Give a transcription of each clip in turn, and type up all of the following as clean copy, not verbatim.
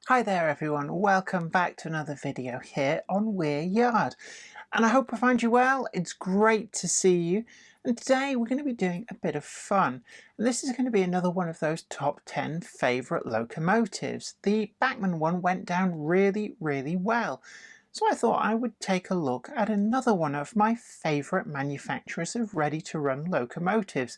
Hi there everyone, welcome back to another video here on We're Yard. And I hope I find you well. It's great to see you. And today we're going to be doing a bit of fun. And this is going to be another one of those top 10 favourite locomotives. The Bachmann one went down really well. So I thought I would take a look at another one of my favourite manufacturers of ready-to-run locomotives.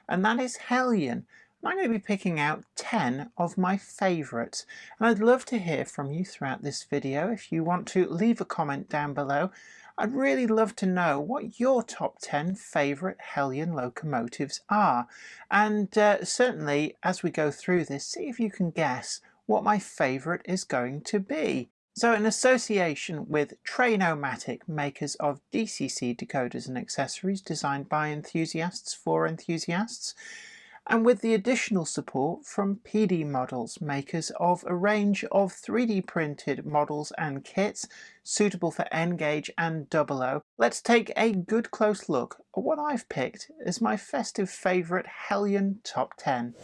And that is Heljan. I'm going to be picking out 10 of my favourites, and I'd love to hear from you throughout this video. If you want to leave a comment down below, I'd really love to know what your top 10 favourite Heljan locomotives are, and certainly as we go through this, see if you can guess what my favourite is going to be. So in association with Train-O-Matic, makers of DCC decoders and accessories designed by enthusiasts for enthusiasts, and with the additional support from PD Models, makers of a range of 3D printed models and kits suitable for N-Gauge and 00, let's take a good close look at what I've picked as my festive favourite Heljan Top 10.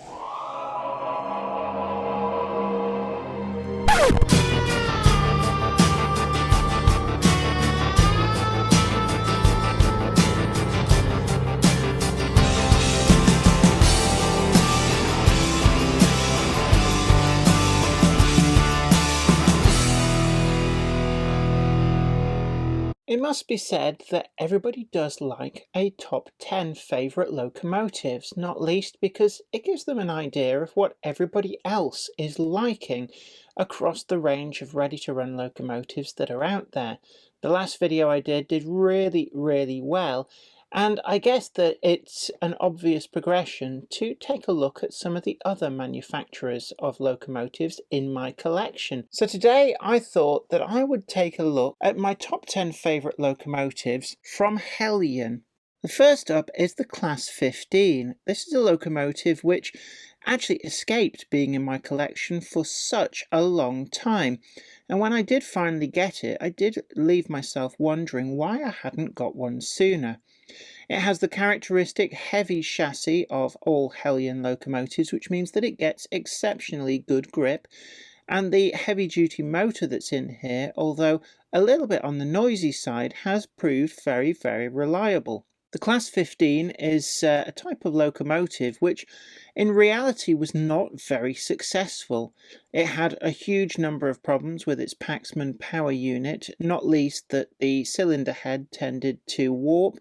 It must be said that everybody does like a top 10 favourite locomotives, not least because it gives them an idea of what everybody else is liking across the range of ready-to-run locomotives that are out there. The last video I did really well, and I guess that it's an obvious progression to take a look at some of the other manufacturers of locomotives in my collection. So today I thought that I would take a look at my top 10 favourite locomotives from Heljan. The first up is the Class 15. This is a locomotive which actually escaped being in my collection for such a long time. And when I did finally get it, I did leave myself wondering why I hadn't got one sooner. It has the characteristic heavy chassis of all Heljan locomotives, which means that it gets exceptionally good grip, and the heavy-duty motor that's in here, although a little bit on the noisy side, has proved very reliable. The Class 15 is a type of locomotive which in reality was not very successful. It had a huge number of problems with its Paxman power unit, not least that the cylinder head tended to warp,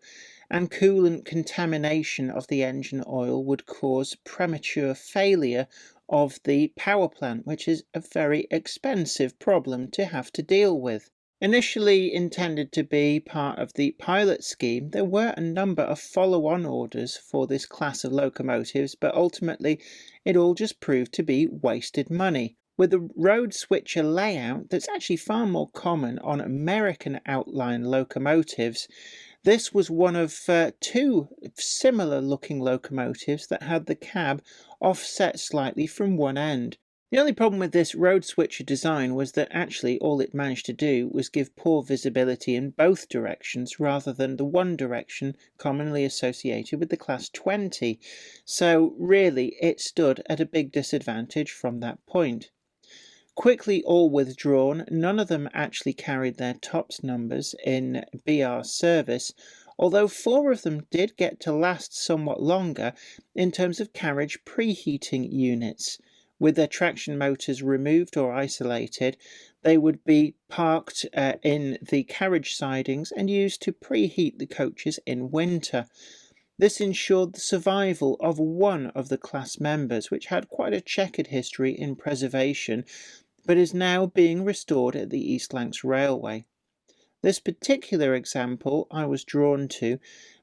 and coolant contamination of the engine oil would cause premature failure of the power plant, which is a very expensive problem to have to deal with. Initially intended to be part of the pilot scheme, there were a number of follow-on orders for this class of locomotives, but ultimately it all just proved to be wasted money. With a road switcher layout that's actually far more common on American outline locomotives, this was one of two similar looking locomotives that had the cab offset slightly from one end. The only problem with this road switcher design was that actually all it managed to do was give poor visibility in both directions rather than the one direction commonly associated with the Class 20. So really it stood at a big disadvantage from that point. Quickly all withdrawn, none of them actually carried their tops numbers in BR service, although 4 of them did get to last somewhat longer in terms of carriage preheating units. With their traction motors removed or isolated, they would be parked in the carriage sidings and used to preheat the coaches in winter. This ensured the survival of one of the class members, which had quite a checkered history in preservation, but is now being restored at the East Lancs Railway. This particular example I was drawn to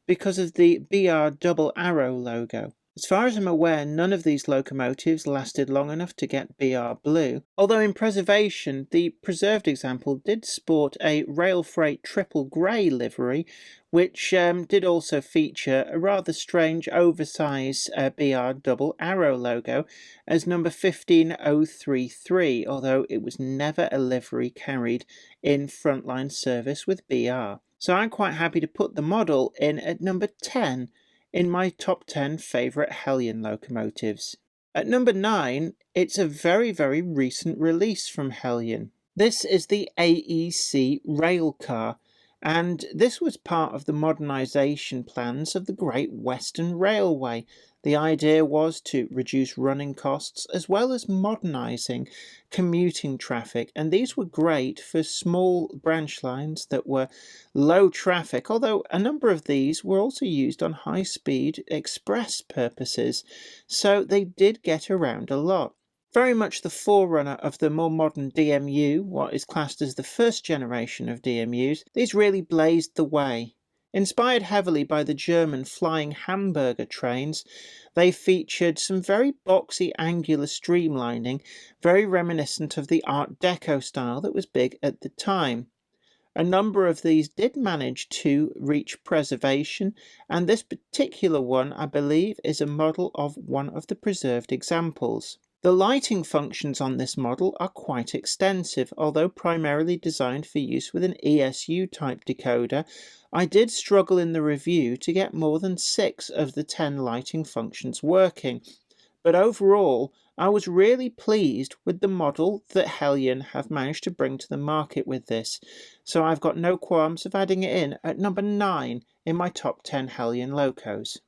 because of the BR double arrow logo. As far as I'm aware, none of these locomotives lasted long enough to get BR blue, although in preservation the preserved example did sport a rail freight triple grey livery, which did also feature a rather strange oversized BR double arrow logo as number 15033, although it was never a livery carried in frontline service with BR. So I'm quite happy to put the model in at number 10 in my top 10 favourite Heljan locomotives. At number 9, it's a very, very recent release from Heljan. This is the AEC Railcar, and this was part of the modernisation plans of the Great Western Railway. The idea was to reduce running costs as well as modernising commuting traffic, and these were great for small branch lines that were low traffic, although a number of these were also used on high-speed express purposes, so they did get around a lot. Very much the forerunner of the more modern DMU, what is classed as the first generation of DMUs, these really blazed the way. Inspired heavily by the German flying hamburger trains, they featured some very boxy angular streamlining, very reminiscent of the Art Deco style that was big at the time. A number of these did manage to reach preservation, and this particular one, I believe, is a model of one of the preserved examples. The lighting functions on this model are quite extensive, although primarily designed for use with an ESU type decoder. I did struggle in the review to get more than 6 of the 10 lighting functions working, but overall I was really pleased with the model that Heljan have managed to bring to the market with this, so I've got no qualms of adding it in at number 9 in my top 10 Heljan locos.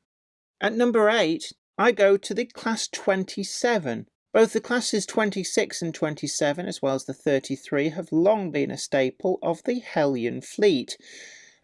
At number 8, I go to the Class 27. Both the classes 26 and 27, as well as the 33, have long been a staple of the Heljan fleet,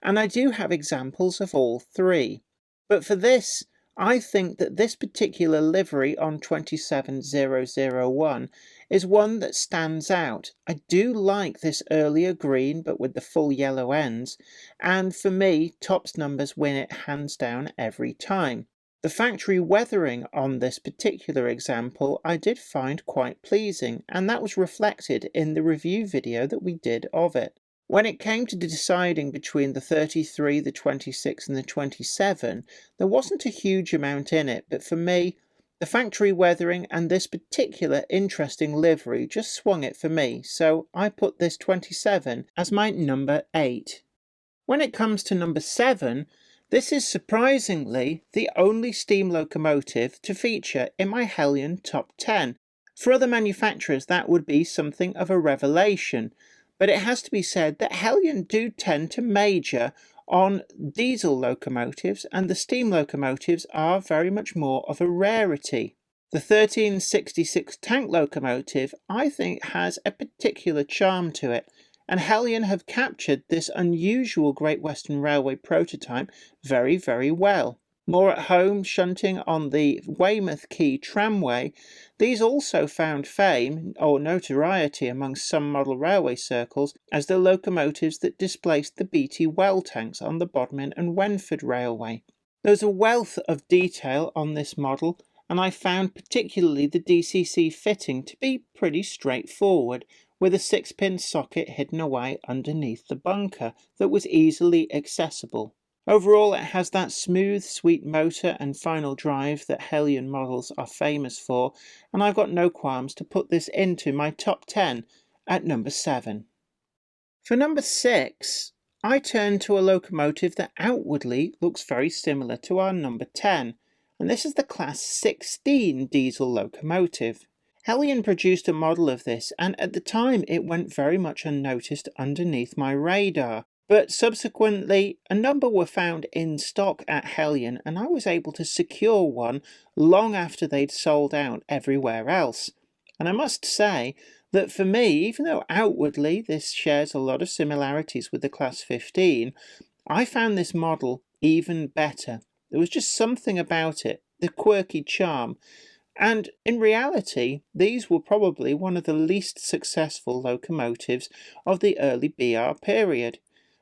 and I do have examples of all 3. But for this, I think that this particular livery on 27001 is one that stands out. I do like this earlier green, but with the full yellow ends, and for me, tops numbers win it hands down every time. The factory weathering on this particular example I did find quite pleasing, and that was reflected in the review video that we did of it. When it came to deciding between the 33, the 26 and the 27, there wasn't a huge amount in it, but for me, the factory weathering and this particular interesting livery just swung it for me, so I put this 27 as my number 8. When it comes to number 7, this is surprisingly the only steam locomotive to feature in my Heljan top 10. For other manufacturers that would be something of a revelation, but it has to be said that Heljan do tend to major on diesel locomotives, and the steam locomotives are very much more of a rarity. The 1366 tank locomotive I think has a particular charm to it, and Heljan have captured this unusual Great Western Railway prototype very, very well. More at home shunting on the Weymouth Quay tramway, these also found fame or notoriety among some model railway circles as the locomotives that displaced the BT well tanks on the Bodmin and Wenford Railway. There's a wealth of detail on this model, and I found particularly the DCC fitting to be pretty straightforward, with a 6-pin socket hidden away underneath the bunker that was easily accessible. Overall, it has that smooth, sweet motor and final drive that Heljan models are famous for, and I've got no qualms to put this into my top 10 at number 7. For number 6, I turn to a locomotive that outwardly looks very similar to our number 10, and this is the Class 16 diesel locomotive. Heljan produced a model of this, and at the time it went very much unnoticed underneath my radar. But subsequently, a number were found in stock at Heljan, and I was able to secure one long after they'd sold out everywhere else. And I must say that for me, even though outwardly this shares a lot of similarities with the Class 15, I found this model even better. There was just something about it, the quirky charm. And in reality, these were probably one of the least successful locomotives of the early BR period.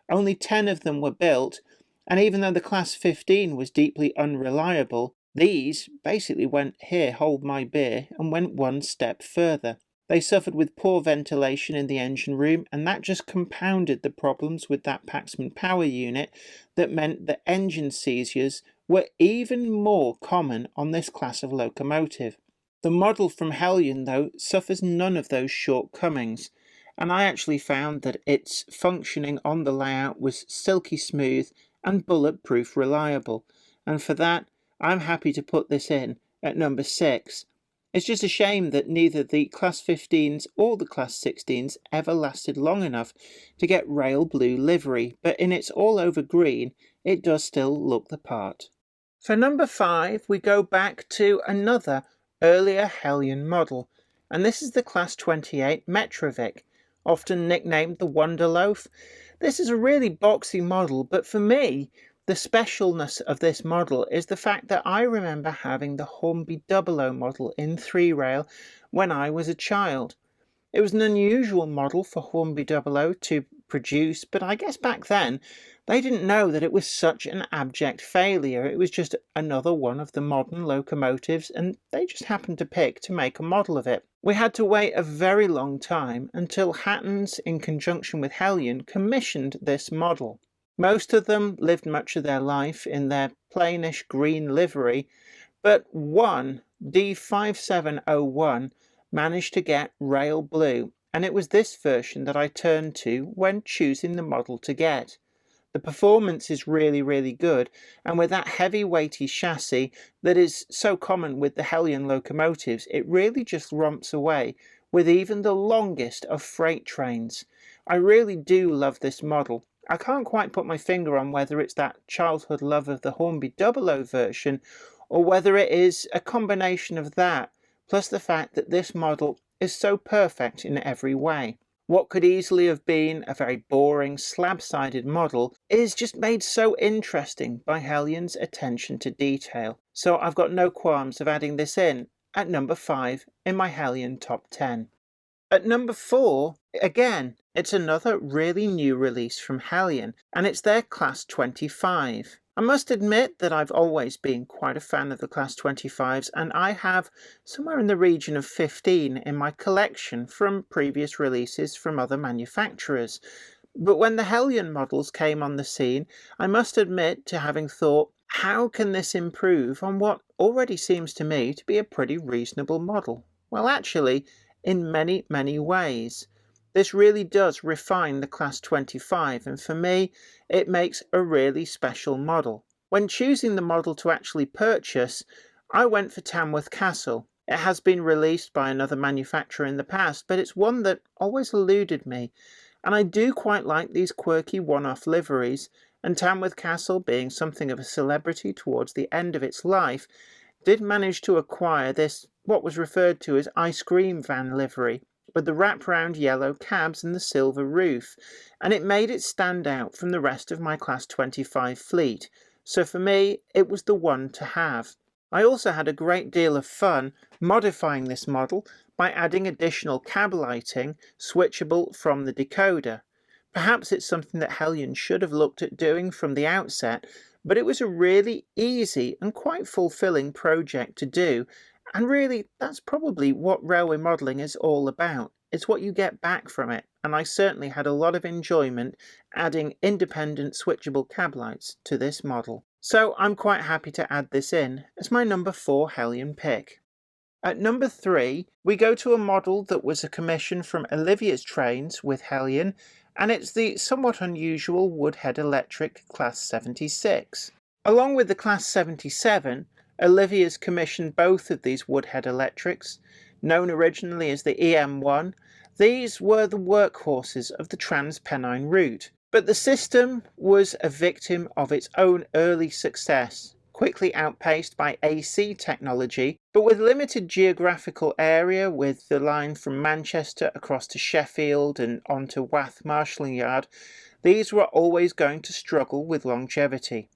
Only 10 of them were built, and even though the Class 15 was deeply unreliable, these basically went, "Here, hold my beer," and went one step further. They suffered with poor ventilation in the engine room, and that just compounded the problems with that Paxman power unit that meant that engine seizures were even more common on this class of locomotive. The model from Heljan, though, suffers none of those shortcomings, and I actually found that its functioning on the layout was silky smooth and bulletproof reliable, and for that I'm happy to put this in at number 6. It's just a shame that neither the Class 15s or the Class 16s ever lasted long enough to get rail blue livery, but in its all-over green, it does still look the part. For number 5, we go back to another earlier Heljan model, and this is the Class 28 Metrovic, often nicknamed the Wonder Loaf. This is a really boxy model, but for me, the specialness of this model is the fact that I remember having the Hornby 00 model in 3-rail when I was a child. It was an unusual model for Hornby 00 to produce, but I guess back then they didn't know that it was such an abject failure. It was just another one of the modern locomotives, and they just happened to pick to make a model of it. We had to wait a very long time until Hattons, in conjunction with Heljan, commissioned this model. Most of them lived much of their life in their plainish green livery, but one, D5701, managed to get rail blue, and it was this version that I turned to when choosing the model to get. The performance is really good, and with that heavy weighty chassis that is so common with the Heljan locomotives, it really just romps away with even the longest of freight trains. I really do love this model. I can't quite put my finger on whether it's that childhood love of the Hornby 00 version, or whether it is a combination of that plus the fact that this model is so perfect in every way. What could easily have been a very boring slab-sided model is just made so interesting by Heljan's attention to detail. So I've got no qualms of adding this in at number 5 in my Heljan top 10. At number 4, again, it's another really new release from Heljan, and it's their Class 25. I must admit that I've always been quite a fan of the Class 25s, and I have somewhere in the region of 15 in my collection from previous releases from other manufacturers. But when the Heljan models came on the scene, I must admit to having thought, how can this improve on what already seems to me to be a pretty reasonable model? Well, actually, in many ways. This really does refine the Class 25, and for me, it makes a really special model. When choosing the model to actually purchase, I went for Tamworth Castle. It has been released by another manufacturer in the past, but it's one that always eluded me, and I do quite like these quirky one-off liveries, and Tamworth Castle, being something of a celebrity towards the end of its life, did manage to acquire this, what was referred to as ice cream van livery, with the wraparound yellow cabs and the silver roof, and it made it stand out from the rest of my Class 25 fleet, so for me it was the one to have. I also had a great deal of fun modifying this model by adding additional cab lighting switchable from the decoder. Perhaps it's something that Heljan should have looked at doing from the outset, but it was a really easy and quite fulfilling project to do. And really, that's probably what railway modelling is all about. It's what you get back from it, and I certainly had a lot of enjoyment adding independent switchable cab lights to this model. So I'm quite happy to add this in as my number 4 Heljan pick. At number 3, we go to a model that was a commission from Olivia's trains with Heljan, and it's the somewhat unusual Woodhead Electric Class 76. Along with the Class 77, Olivia's commissioned both of these Woodhead Electrics, known originally as the EM1. These were the workhorses of the Trans-Pennine route, but the system was a victim of its own early success, quickly outpaced by AC technology, but with limited geographical area, with the line from Manchester across to Sheffield and on to Wath Marshalling Yard, these were always going to struggle with longevity.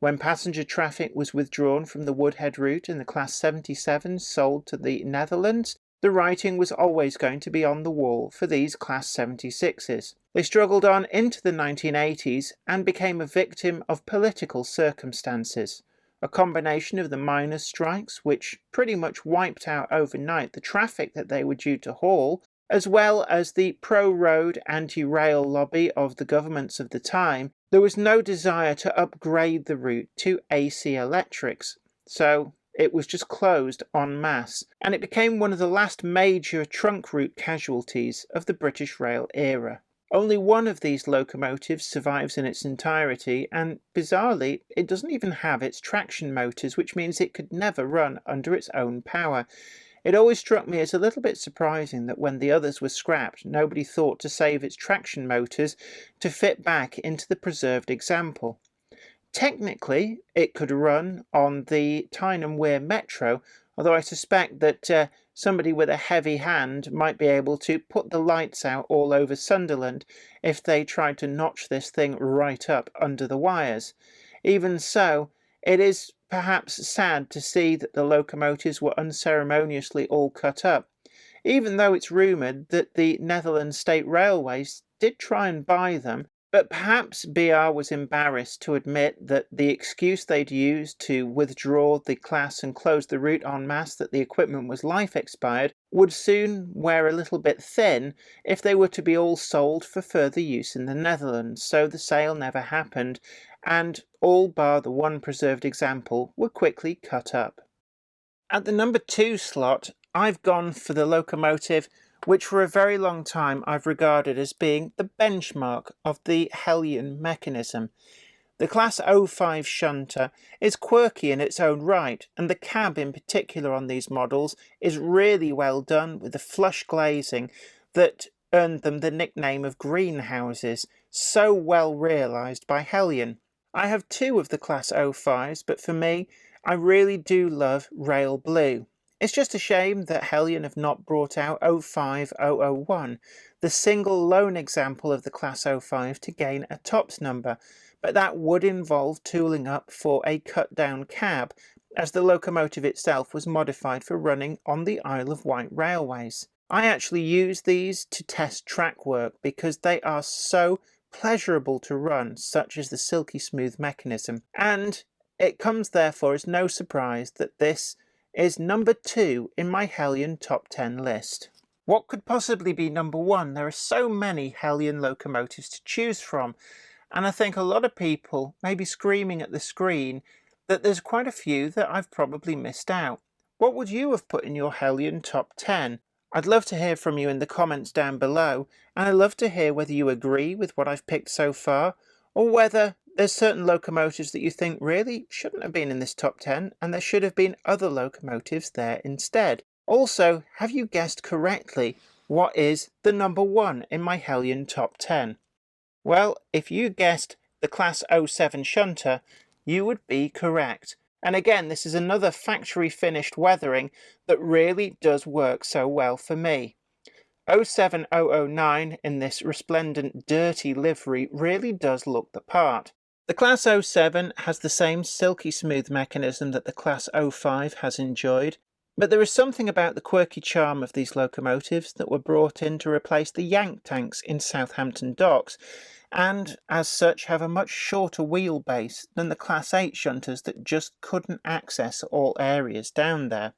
When passenger traffic was withdrawn from the Woodhead route and the Class 77s sold to the Netherlands, the writing was always going to be on the wall for these Class 76s. They struggled on into the 1980s and became a victim of political circumstances. A combination of the miners' strikes, which pretty much wiped out overnight the traffic that they were due to haul, as well as the pro-road, anti-rail lobby of the governments of the time, there was no desire to upgrade the route to AC electrics, so it was just closed en masse, and it became one of the last major trunk route casualties of the British Rail era. Only one of these locomotives survives in its entirety, and bizarrely, it doesn't even have its traction motors, which means it could never run under its own power. It always struck me as a little bit surprising that when the others were scrapped, nobody thought to save its traction motors to fit back into the preserved example. Technically, it could run on the Tyne and Wear Metro, although I suspect that somebody with a heavy hand might be able to put the lights out all over Sunderland if they tried to notch this thing right up under the wires. Even so, it is perhaps sad to see that the locomotives were unceremoniously all cut up, even though it's rumoured that the Netherlands State Railways did try and buy them, but perhaps BR was embarrassed to admit that the excuse they'd used to withdraw the class and close the route en masse that the equipment was life expired would soon wear a little bit thin if they were to be all sold for further use in the Netherlands, so the sale never happened, and all bar the one preserved example were quickly cut up. At the number 2 slot, I've gone for the locomotive which for a very long time I've regarded as being the benchmark of the Heljan mechanism. The Class 05 shunter is quirky in its own right, and the cab in particular on these models is really well done with the flush glazing that earned them the nickname of greenhouses, so well realised by Heljan. I have 2 of the Class 05s, but for me, I really do love Rail Blue. It's just a shame that Heljan have not brought out 05001, the single lone example of the Class 05 to gain a tops number, but that would involve tooling up for a cut-down cab, as the locomotive itself was modified for running on the Isle of Wight railways. I actually use these to test track work because they are so pleasurable to run, such as the silky smooth mechanism, and it comes therefore as no surprise that this is number 2 in my Heljan top 10 list. What could possibly be number 1? There are so many Heljan locomotives to choose from, and I think a lot of people may be screaming at the screen that there's quite a few that I've probably missed out. What would you have put in your Heljan top 10? I'd love to hear from you in the comments down below, and I'd love to hear whether you agree with what I've picked so far, or whether there's certain locomotives that you think really shouldn't have been in this top 10 and there should have been other locomotives there instead. Also, have you guessed correctly what is the number 1 in my Heljan top 10? Well, if you guessed the Class 07 shunter, you would be correct. And again, this is another factory finished weathering that really does work so well for me. 07009 in this resplendent dirty livery really does look the part. The Class 07 has the same silky smooth mechanism that the Class 05 has enjoyed, but there is something about the quirky charm of these locomotives that were brought in to replace the Yank tanks in Southampton docks, and as such have a much shorter wheelbase than the Class 8 shunters that just couldn't access all areas down there.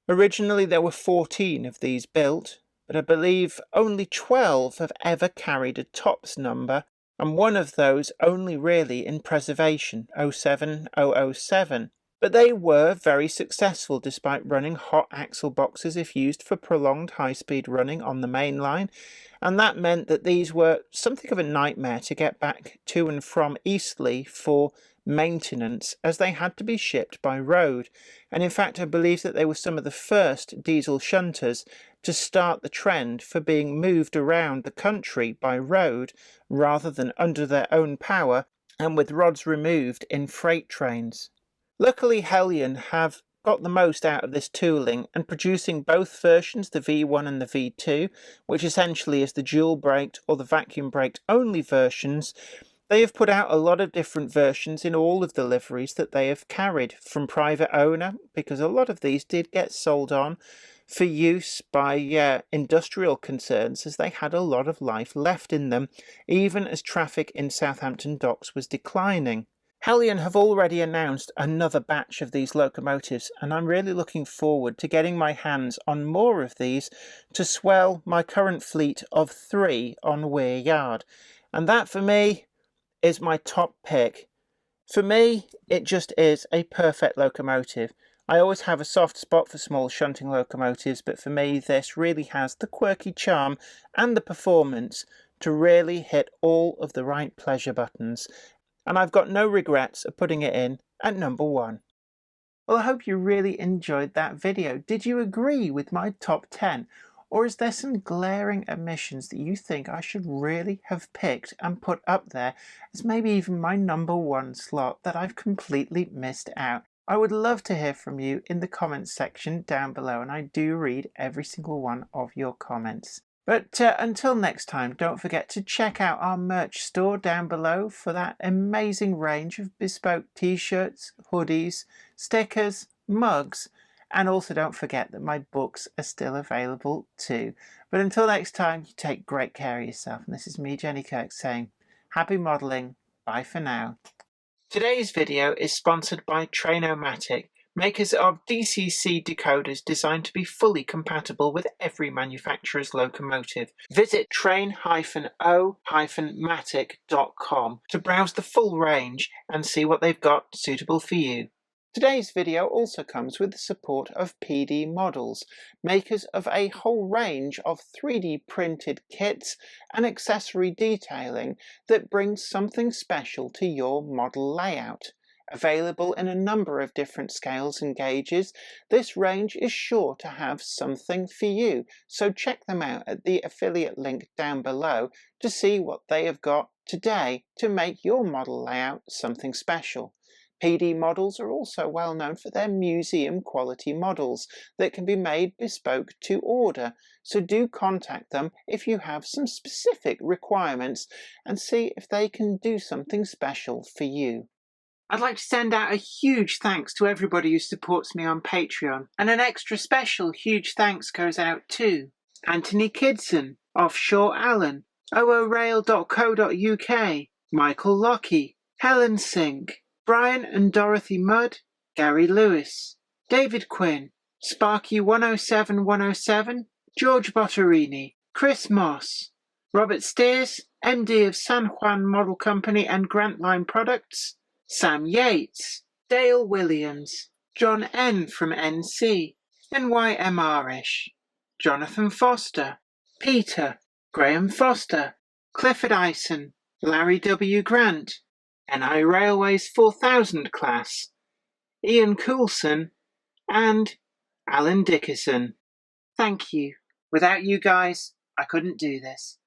Originally there were 14 of these built, but I believe only 12 have ever carried a tops number, and one of those only really in preservation, 07007. But they were very successful despite running hot axle boxes if used for prolonged high-speed running on the main line, and that meant that these were something of a nightmare to get back to and from Eastleigh for maintenance, as they had to be shipped by road. And in fact I believe that they were some of the first diesel shunters to start the trend for being moved around the country by road rather than under their own power and with rods removed in freight trains. Luckily Heljan have got the most out of this tooling and producing both versions, the V1 and the V2, which essentially is the dual braked or the vacuum braked only versions. They have put out a lot of different versions in all of the liveries that they have carried, from private owner, because a lot of these did get sold on for use by industrial concerns, as they had a lot of life left in them, even as traffic in Southampton docks was declining. Heljan have already announced another batch of these locomotives, and I'm really looking forward to getting my hands on more of these to swell my current fleet of 3 on Weir Yard. And that for me is my top pick. For me, it just is a perfect locomotive. I always have a soft spot for small shunting locomotives, but for me this really has the quirky charm and the performance to really hit all of the right pleasure buttons, and I've got no regrets of putting it in at number 1. Well, I hope you really enjoyed that video. Did you agree with my top 10? Or is there some glaring omissions that you think I should really have picked and put up there as maybe even my number 1 slot that I've completely missed out? I would love to hear from you in the comments section down below, and I do read every single one of your comments. But until next time, don't forget to check out our merch store down below for that amazing range of bespoke t-shirts, hoodies, stickers, mugs, and also don't forget that my books are still available too. But until next time, you take great care of yourself. And this is me, Jenny Kirk, saying happy modelling. Bye for now. Today's video is sponsored by Trainomatic, makers of DCC decoders designed to be fully compatible with every manufacturer's locomotive. Visit train-o-matic.com to browse the full range and see what they've got suitable for you. Today's video also comes with the support of PD Models, makers of a whole range of 3D printed kits and accessory detailing that brings something special to your model layout. Available in a number of different scales and gauges, this range is sure to have something for you, so check them out at the affiliate link down below to see what they have got today to make your model layout something special. PD Models are also well known for their museum quality models that can be made bespoke to order, so do contact them if you have some specific requirements and see if they can do something special for you. I'd like to send out a huge thanks to everybody who supports me on Patreon, and an extra special huge thanks goes out to Anthony Kidson, Offshore Allen, oorail.co.uk, Michael Lockie, Helen Sink, Brian and Dorothy Mudd, Gary Lewis, David Quinn, Sparky107107, George Botterini, Chris Moss, Robert Steers, MD of San Juan Model Company and Grantline Products, Sam Yates, Dale Williams, John N. from NC, NYMRish, Jonathan Foster, Peter, Graham Foster, Clifford Ison, Larry W. Grant, NI Railways 4000 class, Ian Coulson, and Alan Dickerson. Thank you. Without you guys, I couldn't do this.